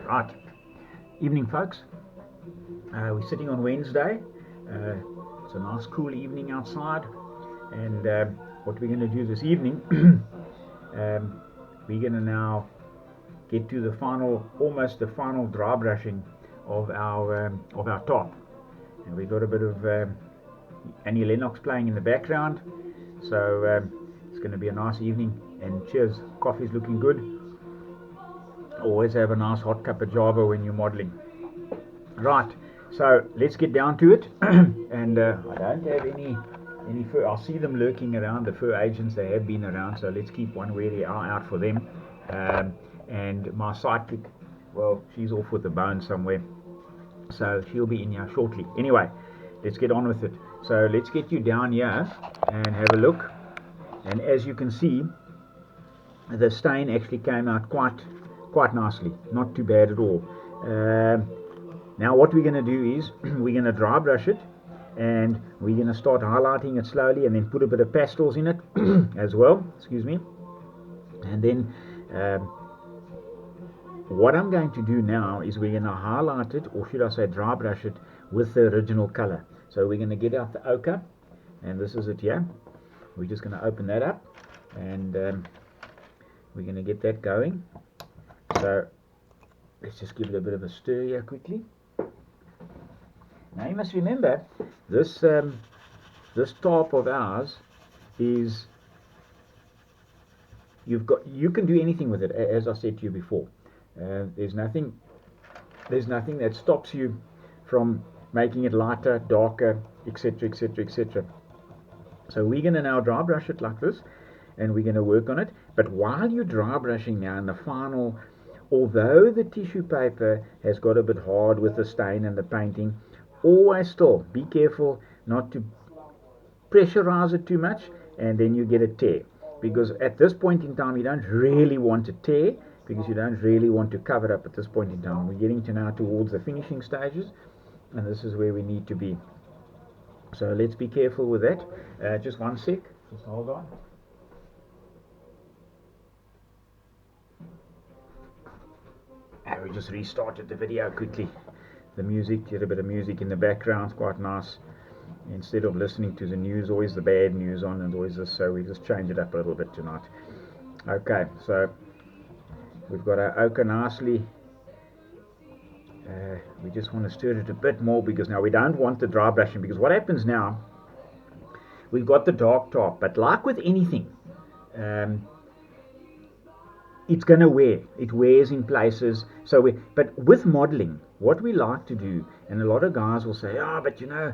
Right, evening folks. We're sitting on Wednesday. It's a nice cool evening outside, and what we're going to do this evening, we're going to now get to the final, almost the final dry brushing of our top. And we've got a bit of Annie Lennox playing in the background, so it's going to be a nice evening. And cheers, coffee's looking good. Always have a nice hot cup of Java when you're modeling. Right, so let's get down to it. And I don't have any fur. I'll see them lurking around, the fur agents. They have been around, so let's keep one wary eye out for them. And my sidekick, well, she's off with the bone somewhere, so she'll be in here shortly. Anyway, let's get on with it. So let's get you down here and have a look. And as you can see, the stain actually came out quite nicely, not too bad at all. Now what we're going to do is we're going to dry brush it, and we're going to start highlighting it slowly, and then put a bit of pastels in it as well, excuse me. And then what I'm going to do now is we're going to highlight it, or should I say dry brush it, with the original color. So we're going to get out the ochre, and this is it here. We're just going to open that up, and we're going to get that going. So let's just give it a bit of a stir here quickly. Now you must remember, this tarp of ours is, you can do anything with it, as I said to you before. There's nothing that stops you from making it lighter, darker, etc, etc, etc. So we're going to now dry brush it like this, and we're going to work on it. But while you're dry brushing now in the final, although the tissue paper has got a bit hard with the stain and the painting, always still be careful not to pressurize it too much, and then you get a tear. Because at this point in time, you don't really want a tear, because you don't really want to cover up at this point in time. We're getting to now towards the finishing stages, and this is where we need to be. So let's be careful with that. Just one sec, just hold on. We just restarted the video quickly. The music, get a bit of music in the background, quite nice. Instead of listening to the news, always the bad news on, and always this, so we just change it up a little bit tonight. Okay, so we've got our ochre nicely. We just want to stir it a bit more, because now we don't want the dry brushing, because what happens now, we've got the dark top, but like with anything, it's going to wear. It wears in places. But with modeling, what we like to do, and a lot of guys will say, but you know,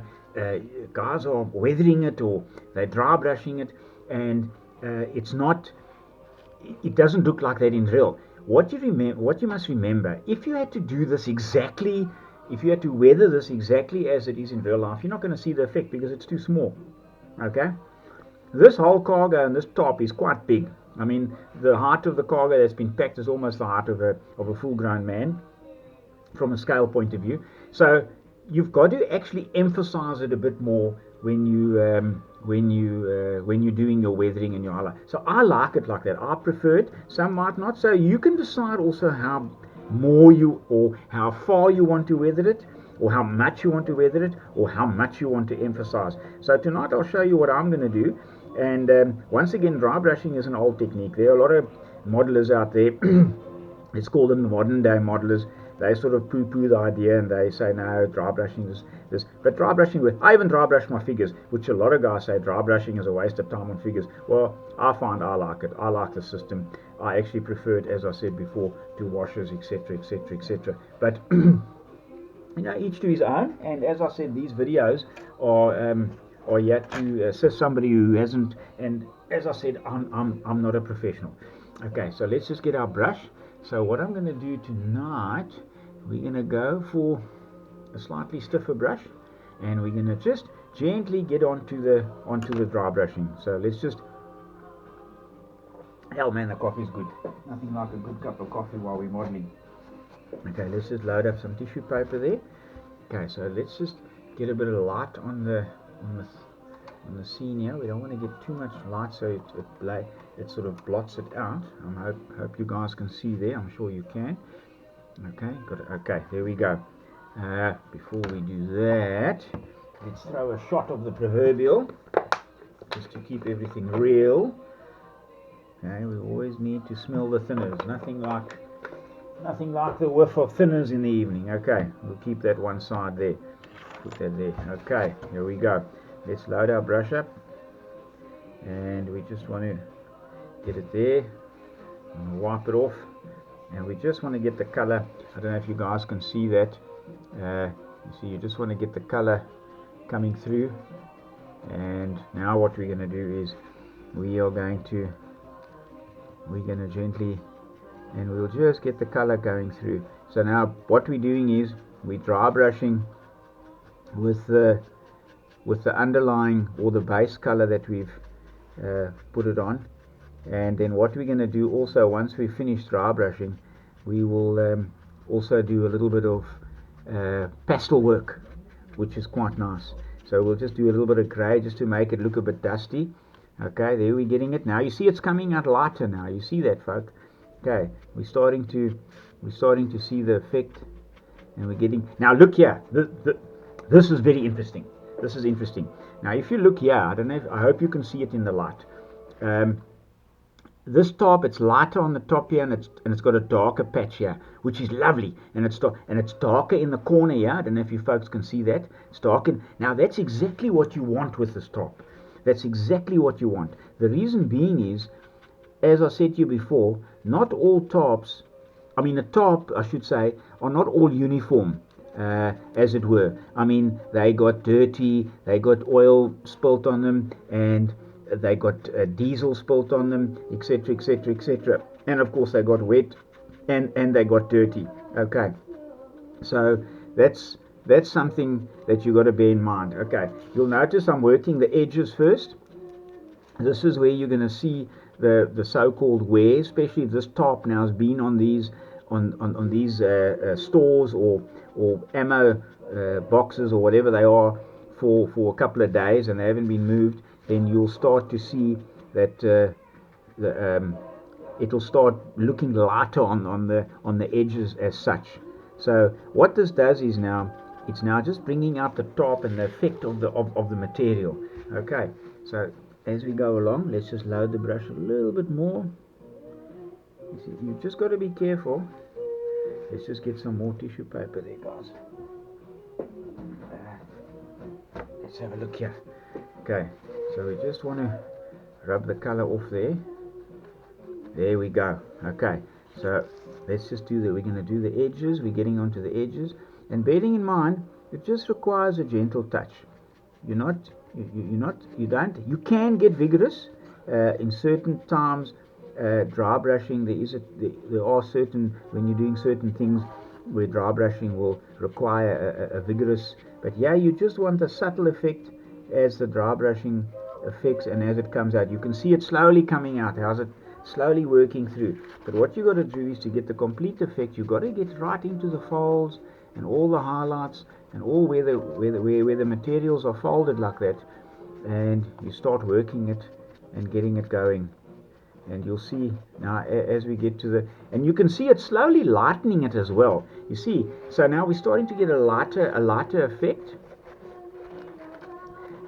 guys are weathering it, or they're dry brushing it, and it's not, it doesn't look like that in real. What you must remember, if you had to do this exactly, if you had to weather this exactly as it is in real life, you're not going to see the effect, because it's too small. Okay, this whole cargo and this top is quite big. I mean, the height of the cargo that's been packed is almost the height of a full-grown man, from a scale point of view. So you've got to actually emphasize it a bit more when you're doing your weathering and your highlight. So I like it like that. I prefer it. Some might not. So you can decide also how how far you want to weather it, or how much you want to weather it, or how much you want to emphasize. So tonight I'll show you what I'm going to do. And once again, dry brushing is an old technique. There are a lot of modelers out there. Let's call them the modern day modelers. They sort of poo-poo the idea, and they say, no, dry brushing is this. But dry brushing, I even dry brush my figures, which a lot of guys say dry brushing is a waste of time on figures. Well, I find I like it. I like the system. I actually prefer it, as I said before, to washes, etc, etc, etc. But you know, each to his own. And as I said, these videos are yet to assist somebody who hasn't. And as I said, I'm not a professional. Okay, so let's just get our brush. So what I'm going to do tonight, we're going to go for a slightly stiffer brush, and we're going to just gently get onto the dry brushing. So let's just, hell man, the coffee's good. Nothing like a good cup of coffee while we're modeling. Okay, let's just load up some tissue paper there. Okay, so let's just get a bit of light on the scene here. We don't want to get too much light, so it sort of blots it out. I hope you guys can see there. I'm sure you can. Okay, got it. Okay, there we go. Before we do that, let's throw a shot of the proverbial, just to keep everything real. Okay, we always need to smell the thinners. Nothing like the whiff of thinners in the evening. Okay, we'll keep that one side there. Put that there. Okay, here we go. Let's load our brush up, and we just want to get it there. And wipe it off, and we just want to get the color. I don't know if you guys can see that. You see, you just want to get the color coming through. And now what we're going to do is we're going to gently, and we'll just get the color going through. So now what we're doing is we're dry brushing with the underlying or the base color that we've put it on. And then what we're going to do also, once we finish dry brushing, we will also do a little bit of pastel work, which is quite nice. So we'll just do a little bit of grey just to make it look a bit dusty. Okay, there we're getting it. Now you see it's coming out lighter now. You see that, folks? Okay, we're starting to see the effect, and we're getting. Now look here. This is very interesting. This is interesting. Now if you look here, I hope you can see it in the light. This top, it's lighter on the top here, and it's got a darker patch here, which is lovely, and it's darker in the corner here. I don't know if you folks can see that. It's darker. Now that's exactly what you want with this top. That's exactly what you want. The reason being is, as I said to you before, not all tops, I mean the top, I should say, are not all uniform, as it were. I mean, they got dirty, they got oil spilt on them, and they got diesel spilt on them, etc., etc., etc. And of course, they got wet, and they got dirty. Okay, so that's something that you got to bear in mind. Okay, you'll notice I'm working the edges first. This is where you're going to see the so-called wear, especially if this top now has been on these stores or ammo boxes or whatever they are for a couple of days and they haven't been moved. Then you'll start to see that it'll start looking lighter on the edges as such. So what this does is now it's now just bringing out the top and the effect of the material. Okay, so as we go along, let's just load the brush a little bit more. You see, you've just got to be careful. Let's just get some more tissue paper there, guys. Let's have a look here. Okay, so we just want to rub the color off there. There we go. Okay, so let's just do that. We're going to do the edges. We're getting onto the edges, and bearing in mind, it just requires a gentle touch. You can get vigorous in certain times. Dry brushing, there are certain, when you're doing certain things where dry brushing will require a vigorous, but yeah, you just want a subtle effect as the dry brushing affects, and as it comes out you can see it slowly coming out. How's it slowly working through? But what you got to do is, to get the complete effect, you got to get right into the folds and all the highlights and all where the materials are folded like that, and you start working it and getting it going. And you'll see now as we get to the, and you can see it slowly lightening it as well. You see, so now we're starting to get a lighter effect.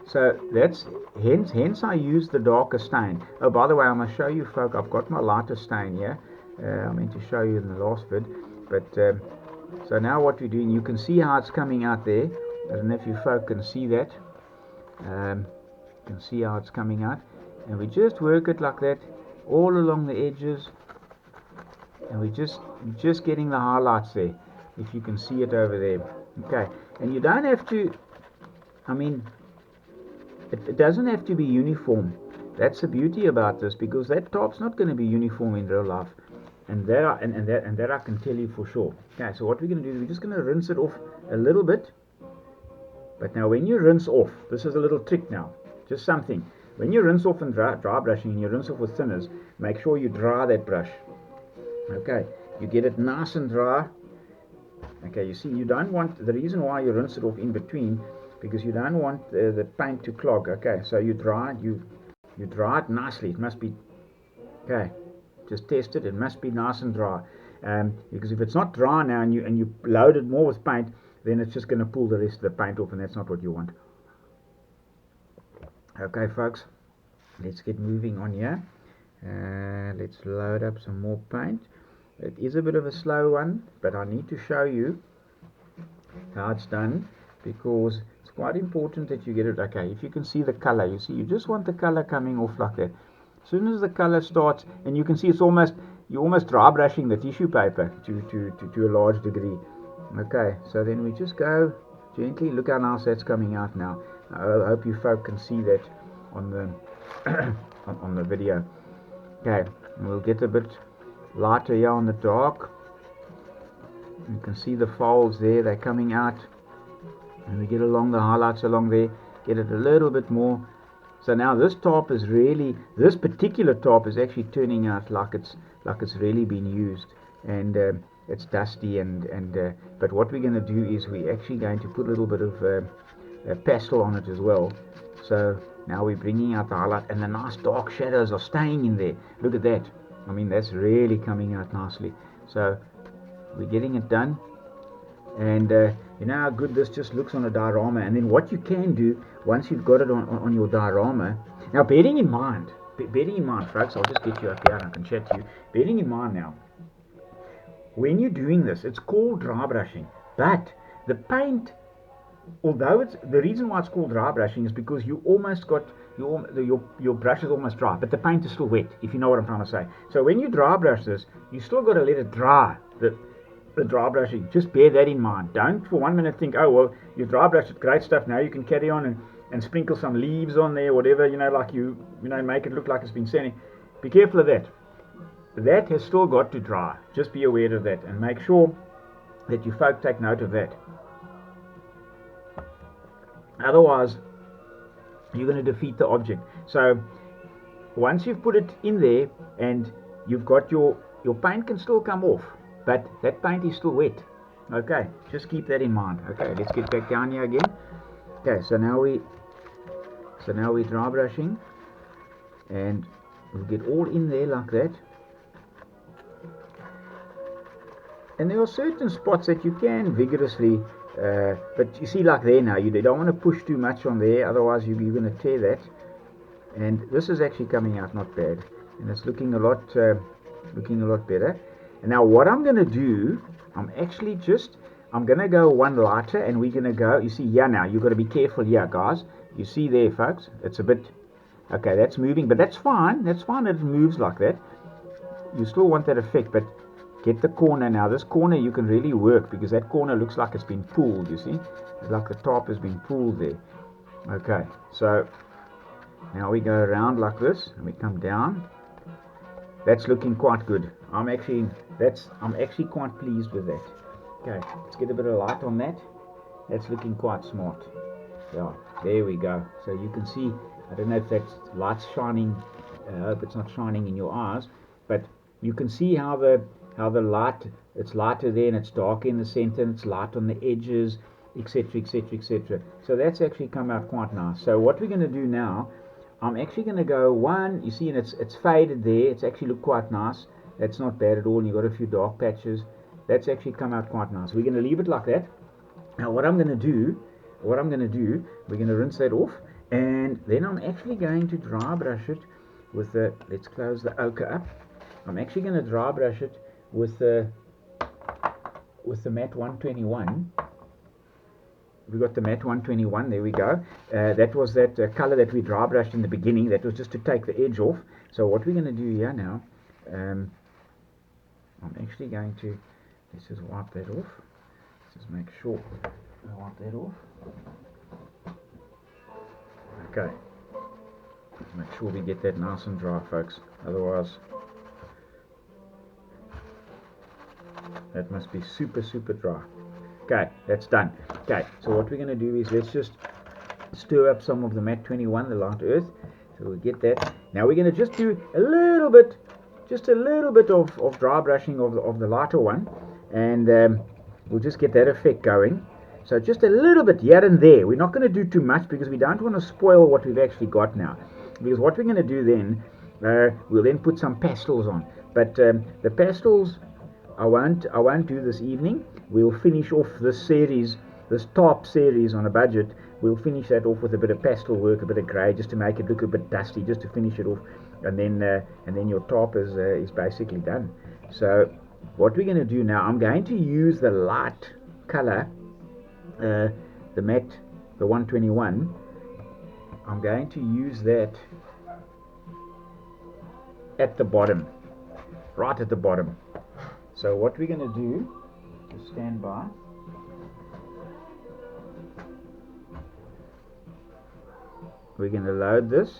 So that's hence I use the darker stain. Oh, by the way, I'm going to show you, folk, I've got my lighter stain here. I meant to show you in the last vid, but so now what we're doing, you can see how it's coming out there. I don't know if you folk can see that. You can see how it's coming out, and we just work it like that all along the edges, and we're just getting the highlights there, if you can see it over there. Okay, and you don't have to, I mean, it doesn't have to be uniform. That's the beauty about this, because that top's not going to be uniform in real life, and that I can tell you for sure. Okay, so what we're going to do is we're just going to rinse it off a little bit. But now when you rinse off, this is a little trick now, just something. When you rinse off and dry brushing, and you rinse off with thinners, make sure you dry that brush. Okay, you get it nice and dry. Okay, you see, you don't want, the reason why you rinse it off in between, because you don't want the paint to clog. Okay, so you dry it nicely. It must be, okay, just test it, it must be nice and dry. because if it's not dry now and you load it more with paint, then it's just going to pull the rest of the paint off, and that's not what you want. Okay, folks, let's get moving on here. Let's load up some more paint. It is a bit of a slow one, but I need to show you how it's done, because it's quite important that you get it. Okay, if you can see the color, you see, you just want the color coming off like that. As soon as the color starts, and you can see you're almost dry brushing the tissue paper to a large degree. Okay, so then we just go gently. Look how nice that's coming out now. I hope you folk can see that on the on the video. Okay, and we'll get a bit lighter here on the dark. You can see the folds there, they're coming out, and we get along the highlights along there, get it a little bit more. So now this tarp is really, this particular tarp is actually turning out like it's really been used, and it's dusty, but what we're going to do is we're actually going to put a little bit of pastel on it as well. So now we're bringing out the highlight, and the nice dark shadows are staying in there. Look at that. I mean, that's really coming out nicely. So we're getting it done, and you know how good this just looks on a diorama. And then what you can do once you've got it on your diorama, now bearing in mind folks, I'll just get you up here and I can chat to you. Bearing in mind now, when you're doing this, it's called dry brushing, but the paint, although it's, the reason why it's called dry brushing is because you almost got your brush is almost dry, but the paint is still wet, if you know what I'm trying to say. So when you dry brush this, you still got to let it dry. The dry brushing, just bear that in mind. Don't for 1 minute think, oh well, you dry brushed it, great stuff, now you can carry on and sprinkle some leaves on there, whatever, you know, like you know, make it look like it's been sanding. Be careful of that. That has still got to dry. Just be aware of that, and make sure that you folk take note of that. Otherwise, you're going to defeat the object. So once you've put it in there and you've got your paint can still come off, but that paint is still wet. Okay, just keep that in mind. Okay, let's get back down here again. Okay, so now we're dry brushing, and we'll get all in there like that. And there are certain spots that you can vigorously, but you see, like there now, you don't want to push too much on there, otherwise you're going to tear that. And this is actually coming out not bad, and it's looking a lot better. And now what I'm going to do, I'm going to go one lighter, and we're going to go, you see here now, you've got to be careful here, guys. You see there, folks, it's a bit, okay, that's moving, but that's fine that it moves like that. You still want that effect, but get the corner now. This corner you can really work, because that corner looks like it's been pulled, you see. It's like the top has been pulled there. Okay, so now we go around like this, and we come down. That's looking quite good. I'm actually quite pleased with that. Okay, let's get a bit of light on that. That's looking quite smart. Yeah, there we go. So you can see, I don't know if that light's shining, I hope it's not shining in your eyes, but you can see how the light, it's lighter there and it's darker in the center, and it's light on the edges, etc, etc, etc. So that's actually come out quite nice. So what we're going to do now, I'm actually going to go one, you see, and it's faded there, it's actually looked quite nice. That's not bad at all, and you've got a few dark patches. That's actually come out quite nice. We're going to leave it like that. Now what I'm going to do, we're going to rinse that off, and then I'm actually going to dry brush it with the, let's close the ochre up. I'm actually going to dry brush it with the matte 121. We got the matte 121, there we go. That was that color that we dry brushed in the beginning. That was just to take the edge off. So what we're going to do here now, I'm actually going to, let's just wipe that off. Let's just make sure I wipe that off. Okay, make sure we get that nice and dry, folks, otherwise that must be super dry. Okay, that's done. Okay, so what we're going to do is let's just stir up some of the matte 21, the light earth. So we'll get that. Now we're going to just do a little bit of dry brushing of the lighter one, and we'll just get that effect going. So just a little bit here and there. We're not going to do too much, because we don't want to spoil what we've actually got now. Because what we're going to do then, we'll then put some pastels on. But the pastels I won't do this evening. We'll finish off this series, this Tarp series on a budget. We'll finish that off with a bit of pastel work, a bit of grey, just to make it look a bit dusty, just to finish it off, and then your tarp is basically done. So what we're going to do now, I'm going to use the light color, the matte, the 121. I'm going to use that at the bottom, right at the bottom. So what we're going to do, just stand by. We're going to load this.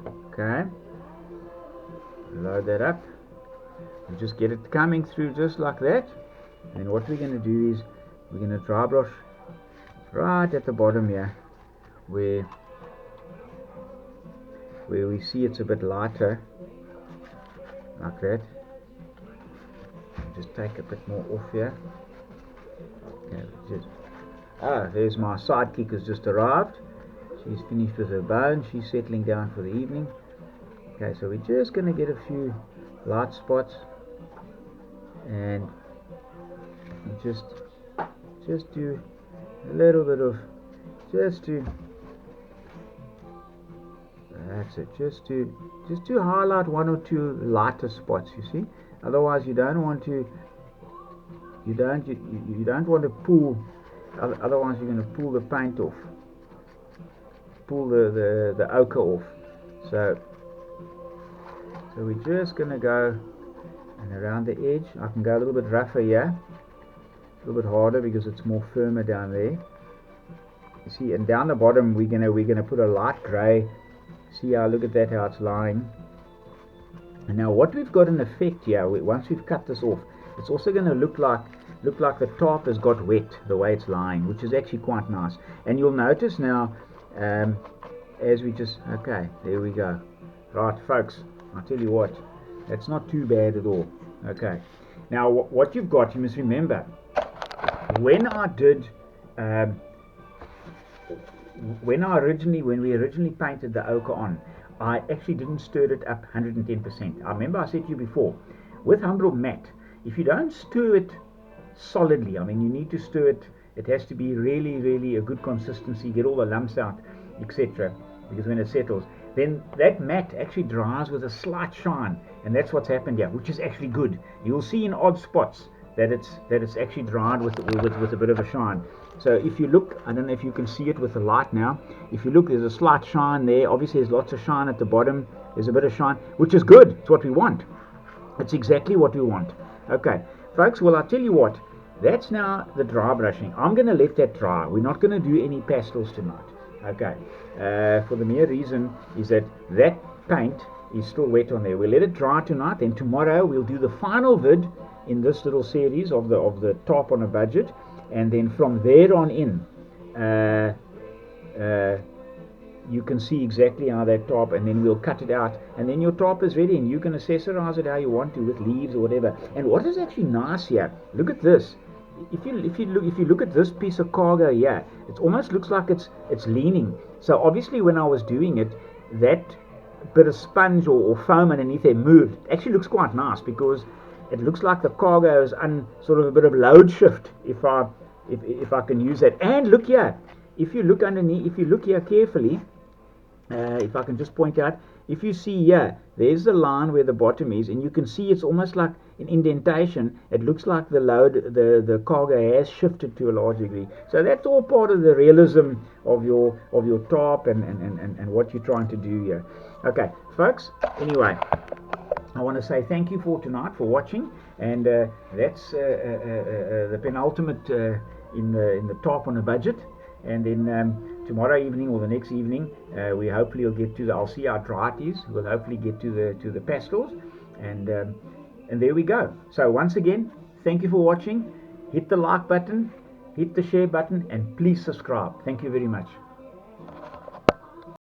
Okay. Load that up. And just get it coming through just like that. And then what we're going to do is we're going to dry brush right at the bottom here, where we see it's a bit lighter, like that. Just take a bit more off here. Okay, there's my sidekick has just arrived. She's finished with her bone. She's settling down for the evening. Okay, so we're just going to get a few light spots, and just do a little bit of, that's it, just to highlight one or two lighter spots, you see. Otherwise you don't want to pull, otherwise you're going to pull the paint off, pull the ochre off. So we're just going to go and around the edge. I can go a little bit rougher here, a little bit harder because it's more firmer down there. You see, and down the bottom we're gonna put a light grey. See how, look at that, how it's lying. And now what we've got an effect here, once we've cut this off, it's also going to look like the tarp has got wet the way it's lying, which is actually quite nice. And you'll notice now, as we just, okay, there we go. Right, folks, I'll tell you what, that's not too bad at all. Okay, now what you've got, you must remember, when we originally painted the ochre on, I actually didn't stir it up 110%. I remember I said to you before, with Humbrol matte, if you don't stir it solidly, I mean, you need to stir it, it has to be really a good consistency, get all the lumps out, etc. Because when it settles, then that matte actually dries with a slight shine, and that's what's happened here, which is actually good. You'll see in odd spots that it's actually dried with a bit of a shine. So if you look, I don't know if you can see it with the light now, if you look, there's a slight shine there. Obviously there's lots of shine at the bottom, there's a bit of shine, which is good. It's what we want. It's exactly what we want. Okay, folks, well, I'll tell you what, that's now the dry brushing. I'm going to let that dry. We're not going to do any pastels tonight. Okay, for the mere reason is that paint is still wet on there. We'll let it dry tonight, and tomorrow we'll do the final vid in this little series of the Tarp on a Budget, and then from there on in, you can see exactly how that tarp, and then we'll cut it out, and then your tarp is ready, and you can accessorize it how you want to with leaves or whatever. And what is actually nice here, look at this. If you look at this piece of cargo here, it almost looks like it's leaning. So obviously when I was doing it, that bit of sponge or foam underneath there moved. It actually looks quite nice because it looks like the cargo is on sort of a bit of load shift, if I can use that. And look here, if you look underneath, if you look here carefully, if I can just point out, if you see here, there's the line where the bottom is, and you can see it's almost like an indentation. It looks like the load, the cargo has shifted to a large degree. So that's all part of the realism of your tarp and what you're trying to do here. Okay, folks, anyway, I want to say thank you for tonight, for watching, and that's the penultimate in the Tarp on a Budget. And then tomorrow evening or the next evening, we hopefully will get to I'll see how dry it is. We'll hopefully get to the pastels, and there we go. So once again, thank you for watching. Hit the like button, hit the share button, and please subscribe. Thank you very much.